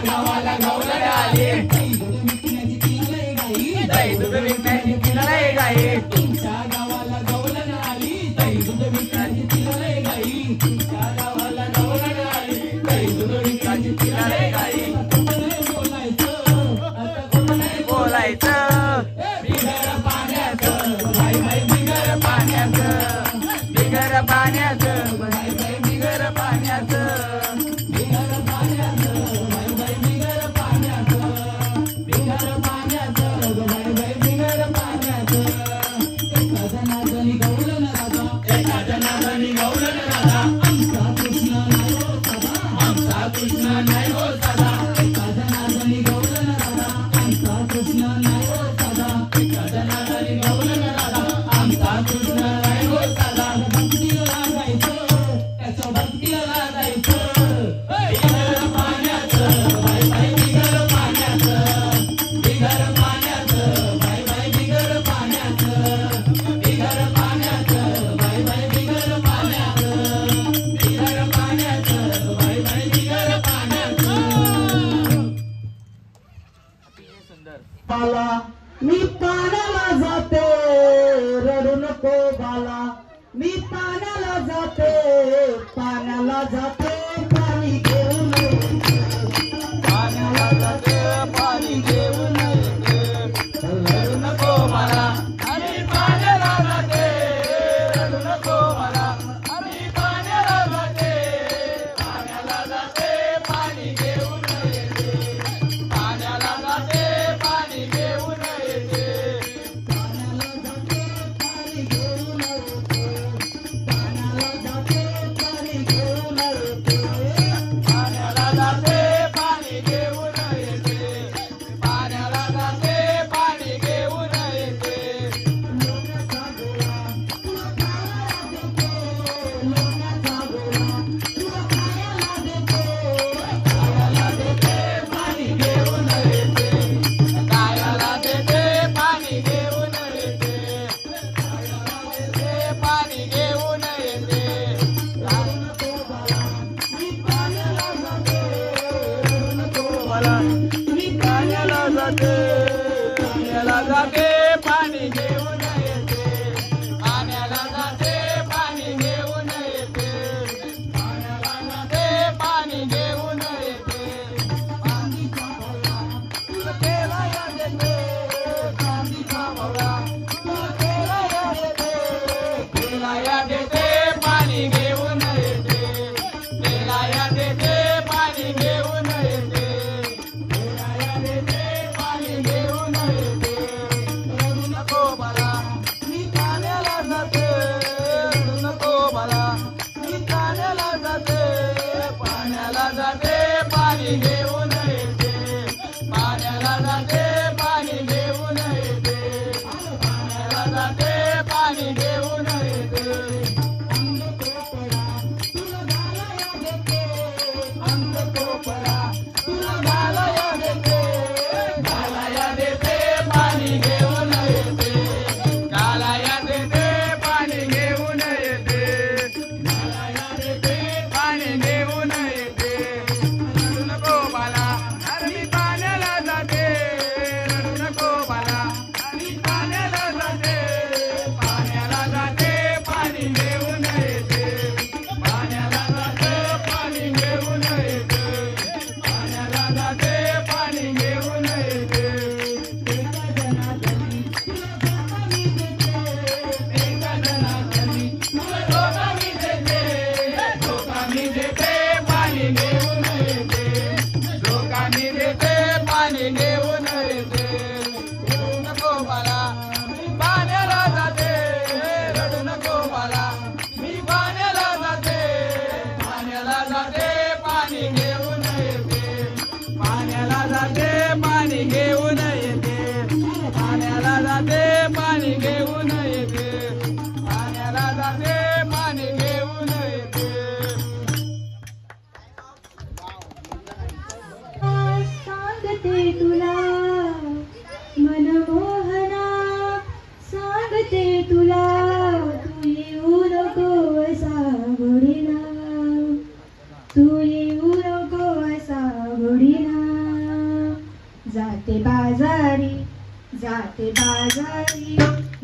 गावाला गवळण आली पाण्याला जाते पाणी घेऊन येते पाण्याला जाते पाणी घेऊन येते पाण्याला जाते पाणी घेऊन येते अंग कोपरा तुला घालाया देते पाणी घेऊन येते घालाया देते पाणी घेऊन येते घालाया देते पाणी घेऊन येते रडू नको बाला अरे मी पाण्याला जाते रडू नको बाला मी पाण्याला जाते पाणी घेऊन येते पाण्याला जाते पाणी घेऊन येते पाण्याला जाते पाणी घेऊन येते एका जनातनी तुला धोका मी देते पाणी घेऊन येते धोका मी देते पाणी घेऊन येते रडू नको बाला मी पाण्याला जाते रडू नको बाला मी पाण्याला जाते पाणी घेऊन येते पाण्याला जाते पाणी घेऊन येते पाण्याला जाते पाणी घेऊन येते पाण्याला जाते पाणी घेऊन येते सांगते तुला मनमोहना सांगते तुला तू येऊ नको असा घोडीना तू येऊ नको असा घोडीना जाते बाजारी जाते बाजारी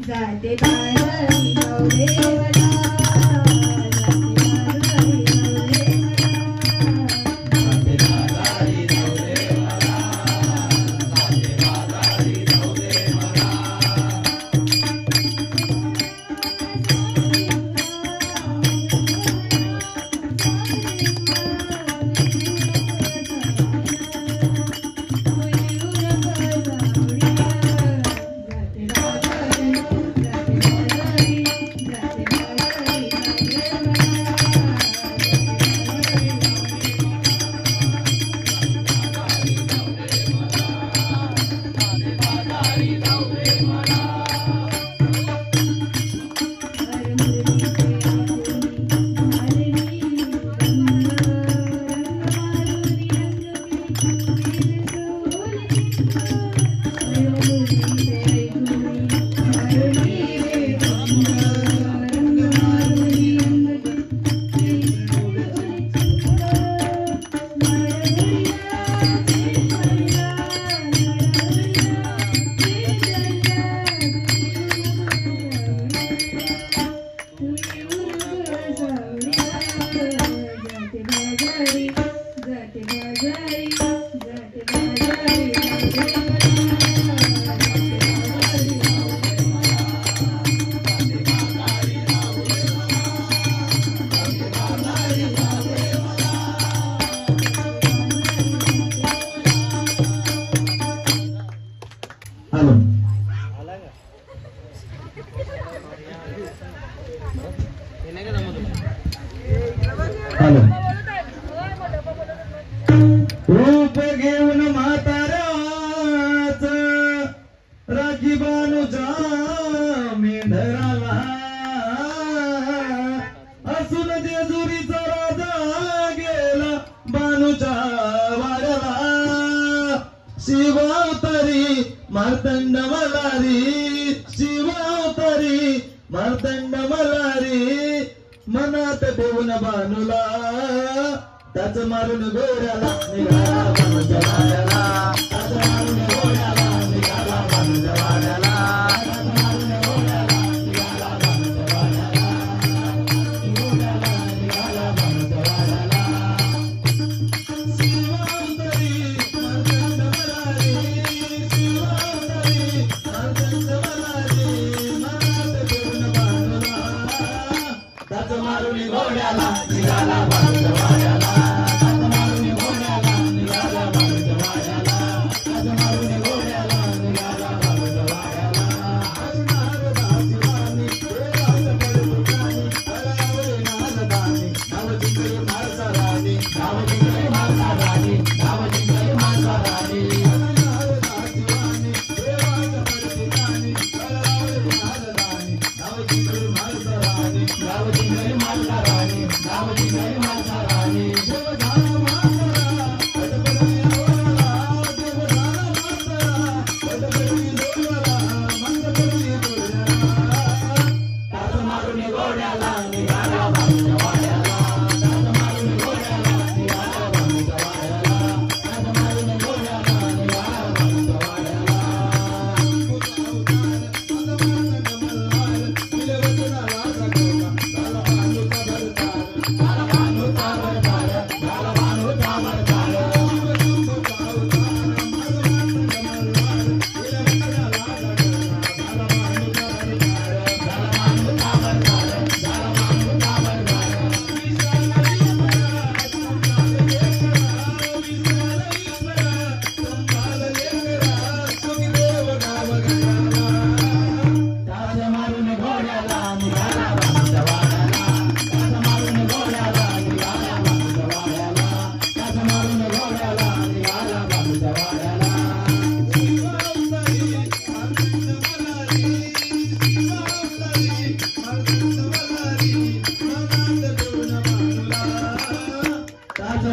जाते बाजारी नवदेवला रूप घेऊन म्हाताऱ्याच राजीबानुजा मेंढराला असून जेजुरीचा राजा गेला बानूच्या वाड्याला शिवावतारी मार्तंड मलारी शिवावतारी मार्तंड मलारी मनात ठेवून बानूला त्याच मारून गोड्याला निघाला बानूच्या वाड्याला त्याच मारून गोड्याला निघाला बानूच्या वाड्याला मारून घोड्याला निघाला बानूच्या वाड्याला मारून घोड्याला निघाला बानूच्या वाड्याला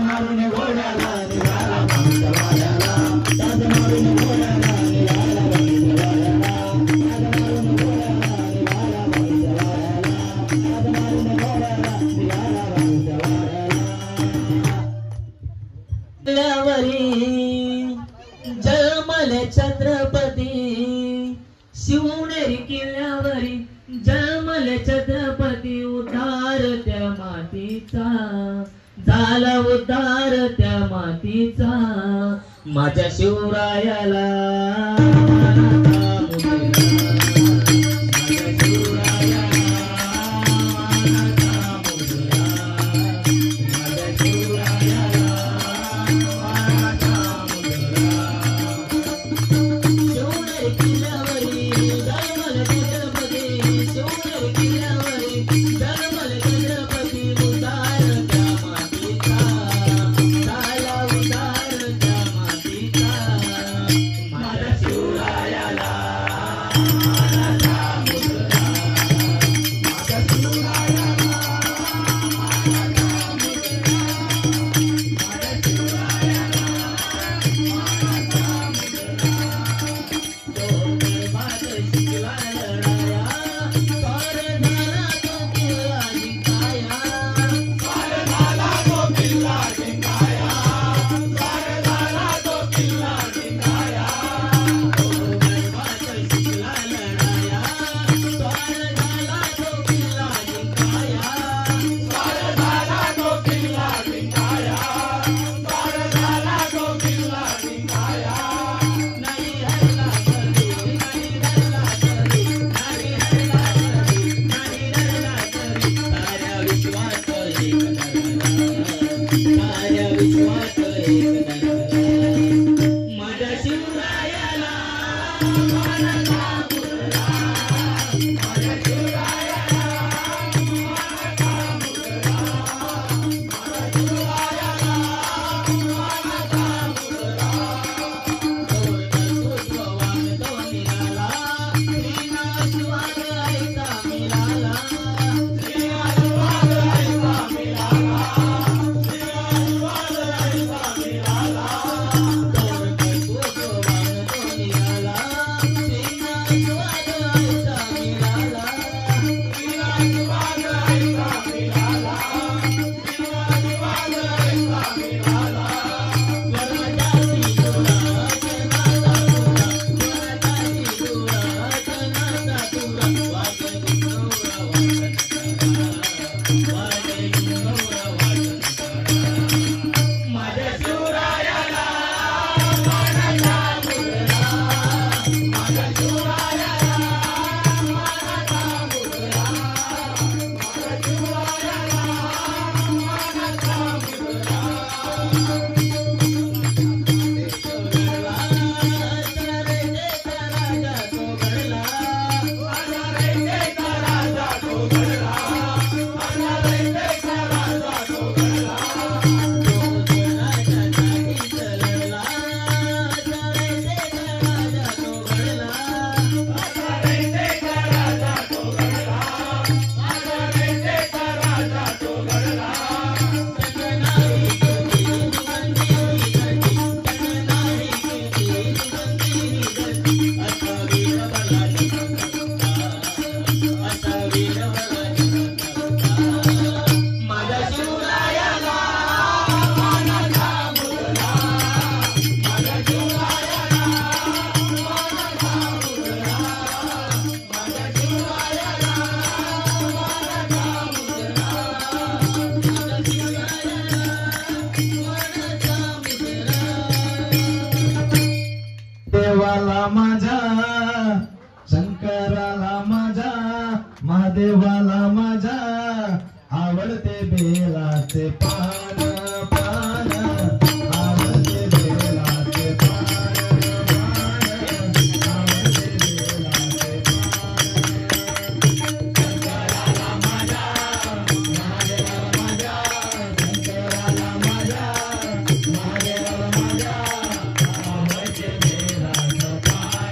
मारून घोड्याला निघाला मांजवाड्याला ताज मारून घोड्याला निघाला मांजवाड्याला ताज मारून घोड्याला निघाला मांजवाड्याला ताज मारून घोड्याला निघाला मांजवाड्याला जळमले छत्रपती शिवनेरी किल्ल्यावरी जळमले छत्रपती उद्धार त्या मातीचा झाला उद्धार त्या मातीचा माझ्या शिवरायाला देवाला माझा शंकराला माझा महादेवाला माझा आवडते बेलाचे पान पान आवडते बेलाचे पान पान आवडते बेलाचे पान शंकराला माझा महादेवाला माझा शंकराला माझा महादेवाला माझा आवडते बेलाचे पान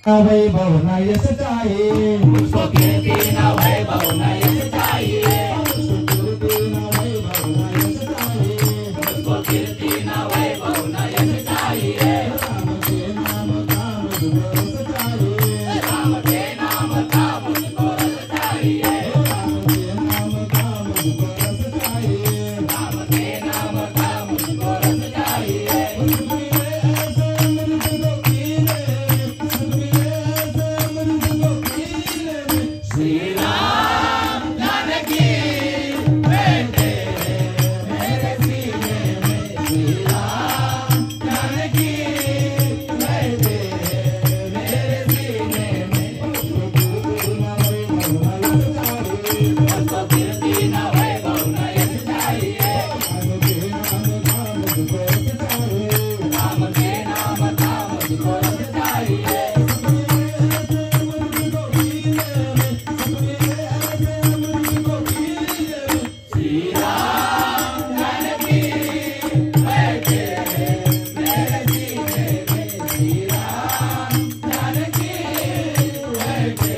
वैभव न यश चाहिए, मुझको कीर्ति न वैभव न यश चाहिए, मुझको कीर्ति न वैभव न यश चाहिए, राम के नाम का मुझको रस चाहिए, राम के नाम का मुझको रस चाहिए, श्री राम जानकी बैठे मेरे सीने में, श्री राम जानकी बैठे मेरे सीने में, मुझको कीर्ति न वैभव न यश चाहिए, राम के नाम का मुझको रस चाहिए, श्री राम जानकी बैठे मेरे सीने में, श्री राम जानकी बैठे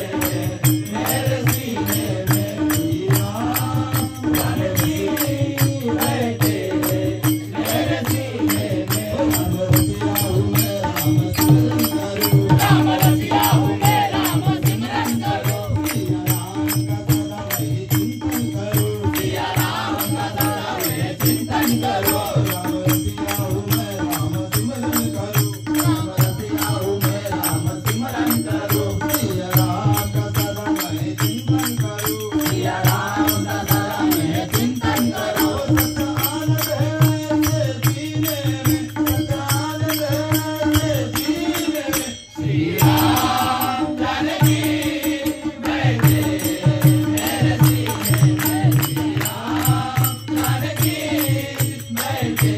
मेरे सीने में, श्री राम जानकी बैठे मेरे सीने में, राम रसिया हूँ मैं राम सिमरन करो, सिया राम का सदा मैं चिंतन करो, सिमरन करो, सिया राम का सदा मैं चिंतन करो, श्री राम जानकी बैठे मेरे सीने में, श्री राम जानकी बैठे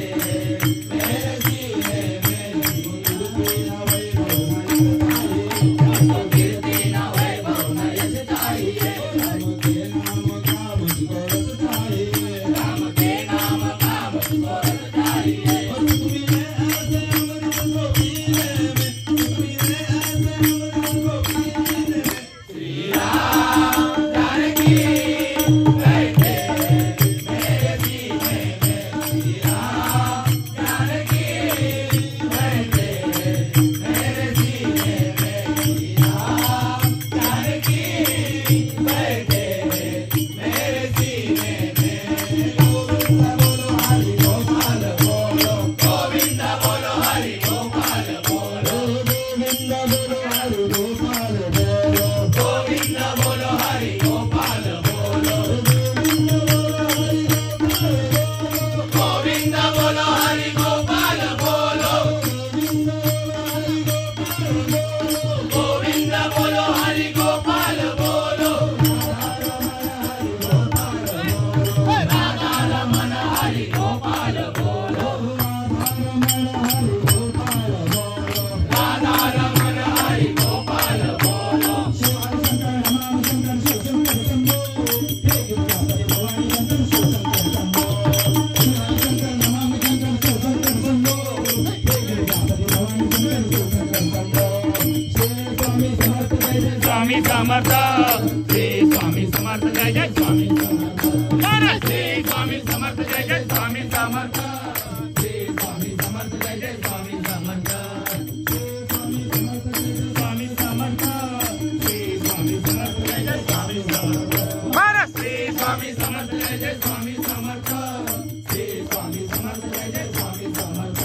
मेरे सीने में, मुझको कीर्ति न वैभव न यश चाहिए, राम के नाम का मुझको रस चाहिए, श्री राम जानकी बैठे मेरे सीने में, श्री राम जानकी बैठे मेरे सीने में, श्री राम जानकी बैठे मेरे सीने में, गोविंद बोलो हरि गोपाल बोलो, गोविंद बोलो हरि गोपाल बोलो, गोविंद बोलो हरि गोपाल बोलो, गोविंद बोलो हरि गोपाल बोलो, राधा रमन हरि गोपाल बोलो, राधा रमन हरि गोपाल बोलो, स्वामी समर्थ, श्री स्वामी समर्थ जय जय स्वामी समर्थ, श्री स्वामी समर्थ जय जय स्वामी समर्थ, श्री स्वामी समर्थ जय जय स्वामी समर्थ, स्वामी समर्थ, श्री स्वामी समर्थ जय जय स्वामी समर्थ, श्री स्वामी समर्थ जय जय स्वामी समर्थ, श्री स्वामी समर्थ जय जय स्वामी समर्थ,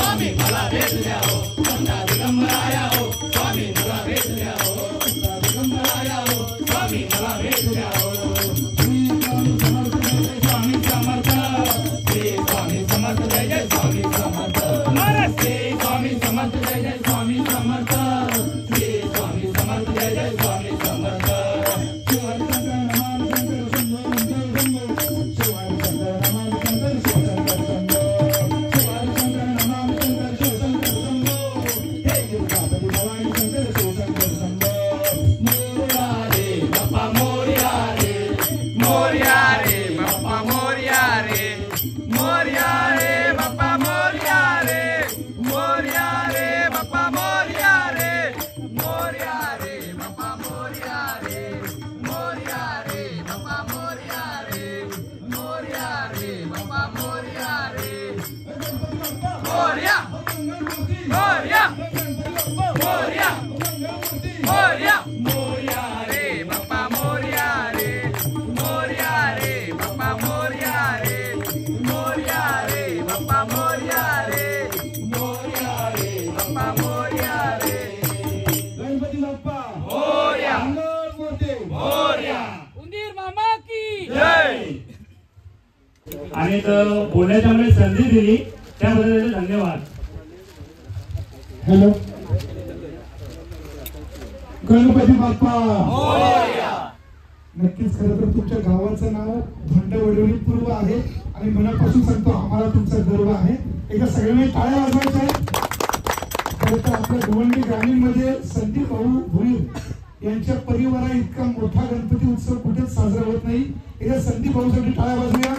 स्वामी भला भेद जाओ, बंदा दिगंबराया हो, स्वामी भला भेद जाओ, बंदा दिगंबराया हो, स्वामी भला भेद जाओ, स्वामी समर्थ, श्री स्वामी समर्थ जय जय स्वामी समर्थ, श्री स्वामी समर्थ जय जय स्वामी समर्थ, श्री स्वामी समर्थ जय जय स्वामी समर्थ, आणि बोलण्याची आम्हाला संधी दिली त्याबद्दल त्याचे धन्यवाद. हॅलो, गणपती बाप्पा नक्कीच. खरं तर तुमच्या गावाचं नाव धोंडवडोली पूर्व आहे आणि मनापासून सांगतो आम्हाला तुमचा गर्व आहे. एकदा सगळ्यांनी टाळ्या वाजवायच्या आहेत. खरं तर आपल्या भिवंडी ग्रामीण मध्ये संदीप भाऊ भोईर यांच्या परिवारा इतका मोठा गणपती उत्सव कुठेच साजरा होत नाही. एकदा संदीप भाऊसाठी टाळ्या वाजवूया.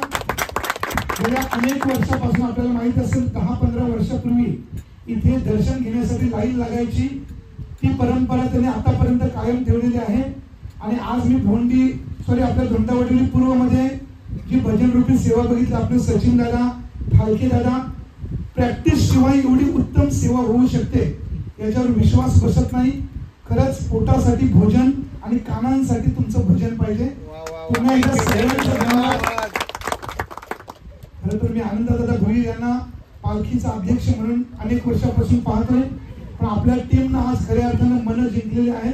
गेल्या अनेक वर्षापासून आपल्याला माहित असेल 10-15 वर्षापूर्वी इथे दर्शन घेण्यासाठी लाईन लागायची. ती परंपरा त्यांनी आतापर्यंत कायम ठेवलेली आहे. आणि आज मी आपल्या धोंडावडोली पूर्व मध्ये जी भजन रूपी सेवा बघितली, आपले सचिन दादा, फालके दादा, प्रॅक्टिस शिवाय एवढी उत्तम सेवा होऊ शकते याच्यावर विश्वास बसत नाही. खरंच पोटासाठी भोजन आणि कानांसाठी तुमचं भजन पाहिजे. पुन्हा एकदा सगळ्यांचा धन्यवाद. खरं तर मी आनंददादा भोईर यांना पालखीचा अध्यक्ष म्हणून अनेक वर्षापासून पाहतोय, पण आपल्या टीमनं आज खऱ्या अर्थानं मन जिंकलेली आहेत.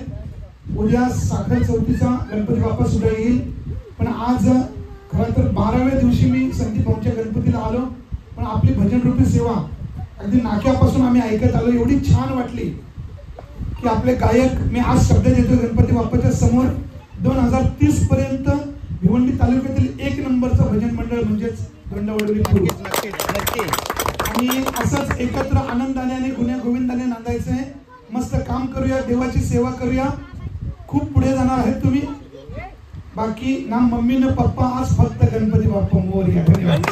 उद्या साखर चौथीचा गणपती बाप्पा सुद्धा येईल, पण आज खरं तर 12व्या दिवशी मी संदीप भाऊंच्या गणपतीला आलो. पण आपली भजन रूपी सेवा अगदी नाक्यापासून आम्ही ऐकत आलो. एवढी छान वाटली की आपले गायक, मी आज शब्द देतो गणपती बाप्पाच्या समोर, 2030 पर्यंत भिवंडी तालुक्यातील 1 नंबरचं भजन मंडळ म्हणजेच धोंडावडोली पूर्व. आणि असंच एकत्र आनंदाने आणि गुण्या गोविंदाने नांदायचं आहे. मस्त काम करूया, देवाची सेवा करूया. खूप पुढे जाणार आहेत तुम्ही. बाकी ना मम्मी न पप्पा, आज फक्त गणपती बाप्पा मोरया. धन्यवाद.